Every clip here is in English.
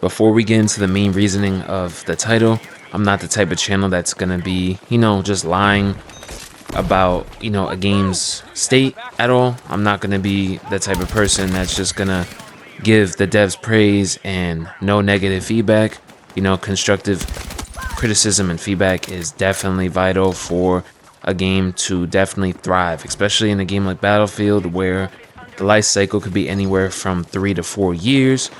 Before we get into the main reasoning of the title, I'm not the type of channel that's gonna be, just lying about, a game's state at all. I'm not gonna be the type of person that's just gonna give the devs praise and no negative feedback. Constructive criticism and feedback is definitely vital for a game to definitely thrive, especially in a game like Battlefield where the life cycle could be anywhere from 3 to 4 years.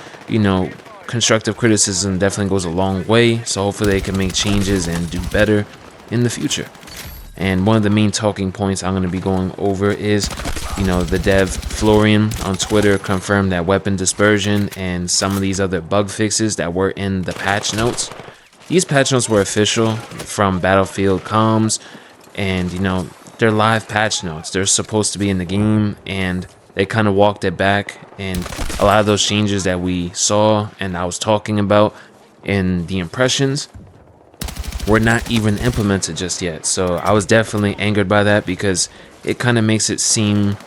Constructive criticism definitely goes a long way, so hopefully they can make changes and do better in the future. And one of the main talking points I'm going to be going over is, the dev Florian on Twitter confirmed that weapon dispersion and some of these other bug fixes that were in the patch notes. These patch notes were official from Battlefield comms, and they're live patch notes. They're supposed to be in the game, and they kind of walked it back. And a lot of those changes that we saw and I was talking about in the impressions were not even implemented just yet. So I was definitely angered by that because it kind of makes it seem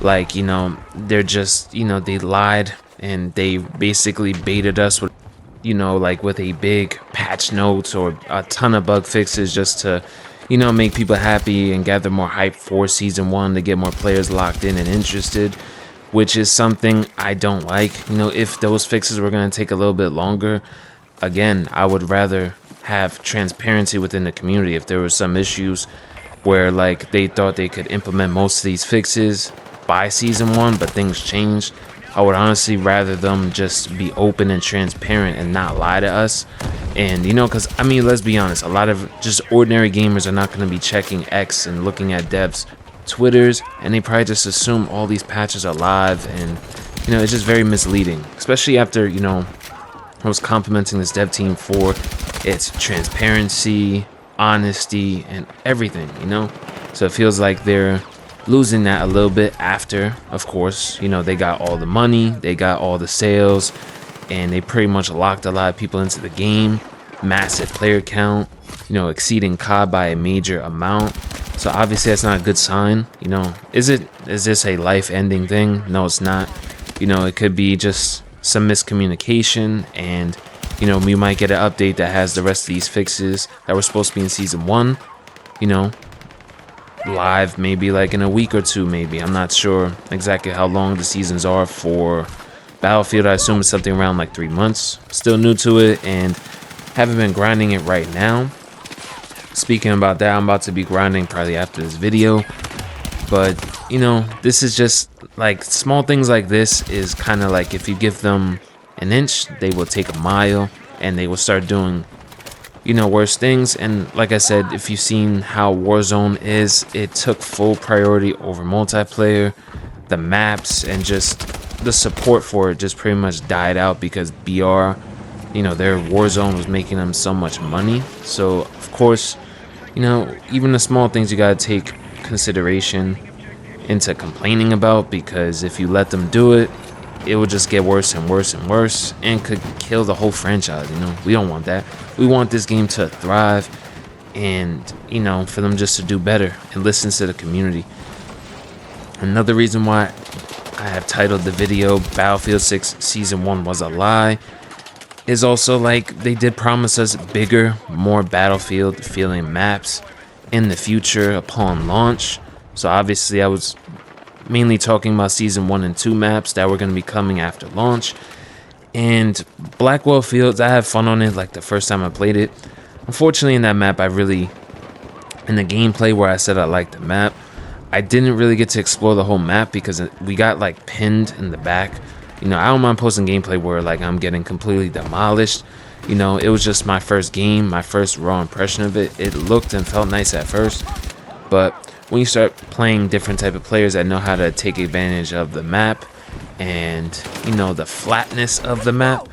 like, they're just, they lied and they basically baited us with, like with a big patch notes or a ton of bug fixes just to, make people happy and gather more hype for season 1 to get more players locked in and interested, which is something I don't like. If those fixes were going to take a little bit longer, again, I would rather have transparency within the community. If there were some issues where like they thought they could implement most of these fixes by season 1, but things changed, I would honestly rather them just be open and transparent and not lie to us. And because let's be honest, a lot of just ordinary gamers are not going to be checking X and looking at devs Twitters, and they probably just assume all these patches are live, and it's just very misleading, especially after I was complimenting this dev team for its transparency, honesty, and everything, so it feels like they're losing that a little bit after, of course, they got all the money, they got all the sales, and they pretty much locked a lot of people into the game. Massive player count, exceeding COD by a major amount. So obviously that's not a good sign. Is this a life-ending thing? No, it's not. It could be just some miscommunication, and we might get an update that has the rest of these fixes that were supposed to be in season 1, live maybe like in a week or two, maybe. I'm not sure exactly how long the seasons are for Battlefield. I assume it's something around like 3 months. Still new to it and haven't been grinding it right now. Speaking about that, I'm about to be grinding probably after this video. But, this is just like small things like this is kind of like if you give them an inch, they will take a mile and they will start doing, worse things. And like I said, if you've seen how Warzone is, it took full priority over multiplayer. The maps and just the support for it just pretty much died out because BR, their Warzone was making them so much money. So of course, even the small things you gotta take consideration into complaining about, because if you let them do it, it will just get worse and worse and worse and could kill the whole franchise. We don't want that. We want this game to thrive and for them just to do better and listen to the community. Another reason why I have titled the video Battlefield 6 Season 1 was a lie is also like they did promise us bigger, more Battlefield feeling maps in the future upon launch. So obviously I was mainly talking about Season 1 and 2 maps that were going to be coming after launch. And Blackwell Fields, I had fun on it like the first time I played it. Unfortunately in that map, in the gameplay where I said I liked the map, I didn't really get to explore the whole map because we got like pinned in the back. I don't mind posting gameplay where like I'm getting completely demolished. It was just my first game, my first raw impression of it. It looked and felt nice at first, but when you start playing different type of players that know how to take advantage of the map and the flatness of the map,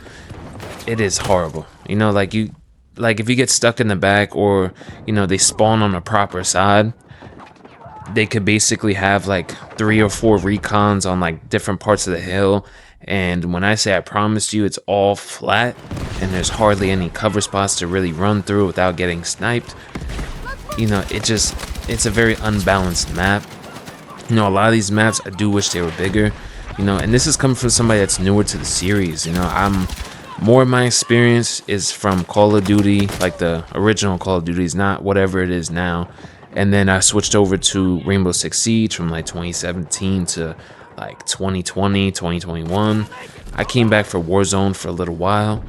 it is horrible. Like if you get stuck in the back or they spawn on the proper side, they could basically have like 3 or 4 recons on like different parts of the hill. And when I say I promised you, it's all flat and there's hardly any cover spots to really run through without getting sniped. It's a very unbalanced map. A lot of these maps, I do wish they were bigger. And this is coming from somebody that's newer to the series. I'm More of my experience is from Call of Duty, like the original Call of Duties, not whatever it is now. And then I switched over to Rainbow Six Siege from like 2017 to like 2020, 2021. I came back for Warzone for a little while.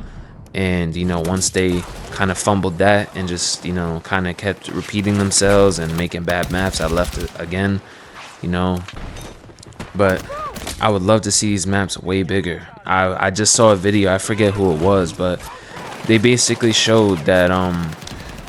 And, once they kind of fumbled that and just, kind of kept repeating themselves and making bad maps, I left it again, you know. But I would love to see these maps way bigger. I just saw a video, I forget who it was, but they basically showed that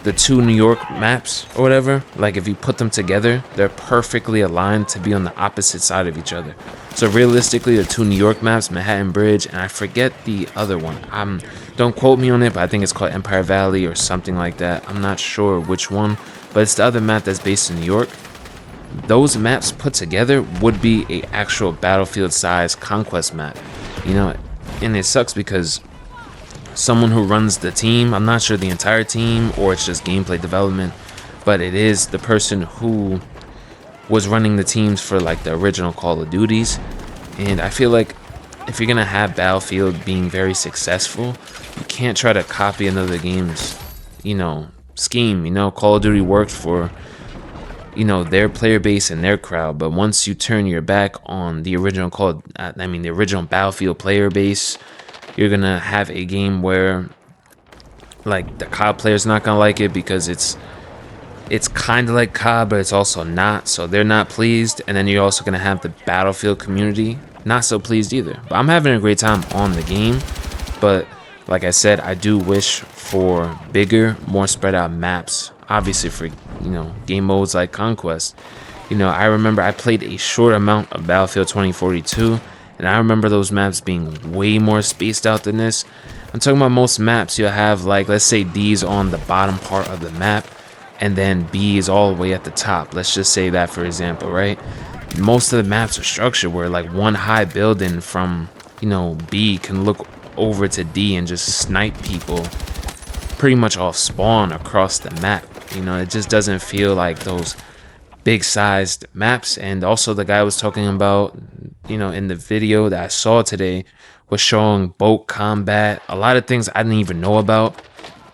the two New York maps or whatever, like if you put them together, they're perfectly aligned to be on the opposite side of each other. So realistically, the two New York maps, Manhattan Bridge, and I forget the other one. Don't quote me on it, but I think it's called Empire Valley or something like that. I'm not sure which one, but it's the other map that's based in New York. Those maps put together would be a actual battlefield size conquest map, and it sucks because someone who runs the team, I'm not sure the entire team or it's just gameplay development, but it is the person who was running the teams for like the original Call of Duties. And I feel like if you're gonna have Battlefield being very successful, you can't try to copy another game's scheme. Call of Duty worked for their player base and their crowd, but once you turn your back on the original the original Battlefield player base, you're gonna have a game where like the COD player's not gonna like it because it's kind of like COD, but it's also not, so they're not pleased. And then you're also gonna have the Battlefield community not so pleased either. But I'm having a great time on the game, but like I said, I do wish for bigger, more spread out maps, obviously for game modes like Conquest. I remember I played a short amount of Battlefield 2042, and I remember those maps being way more spaced out than this. I'm talking about most maps, you'll have like, let's say D's on the bottom part of the map, and then B is all the way at the top. Let's just say that, for example, right? Most of the maps are structured where like one high building from, B can look over to D and just snipe people pretty much off spawn across the map. It just doesn't feel like those big sized maps. And also the guy was talking about, in the video that I saw today, was showing boat combat, a lot of things I didn't even know about.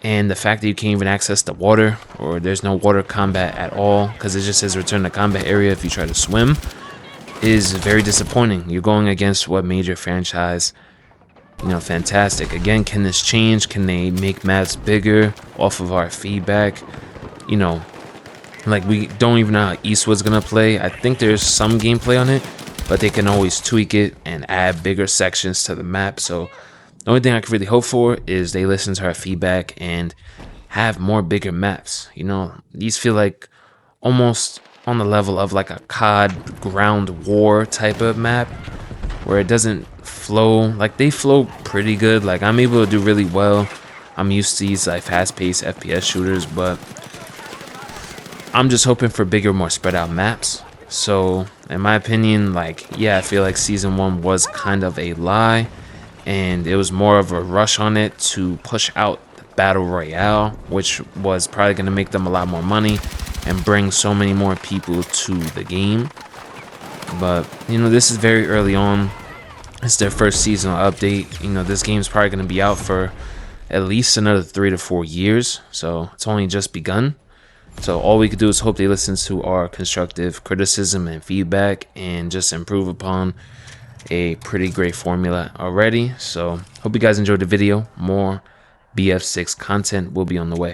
And the fact that you can't even access the water, or there's no water combat at all because it just says return to combat area if you try to swim, is very disappointing. You're going against what major franchise, fantastic. Again, can this change? Can they make maps bigger off of our feedback? Like we don't even know how Eastwood's gonna play. I think there's some gameplay on it, but they can always tweak it and add bigger sections to the map. So the only thing I can really hope for is they listen to our feedback and have more bigger maps. These feel like almost on the level of like a COD ground war type of map where it doesn't flow. Like they flow pretty good. Like I'm able to do really well. I'm used to these like fast-paced FPS shooters, but I'm just hoping for bigger, more spread out maps. So in my opinion, I feel like season 1 was kind of a lie, and it was more of a rush on it to push out the battle royale, which was probably going to make them a lot more money and bring so many more people to the game. But this is very early on. It's their first seasonal update. This game's probably going to be out for at least another 3 to 4 years, so it's only just begun. So all we could do is hope they listen to our constructive criticism and feedback and just improve upon a pretty great formula already. So hope you guys enjoyed the video. More BF6 content will be on the way.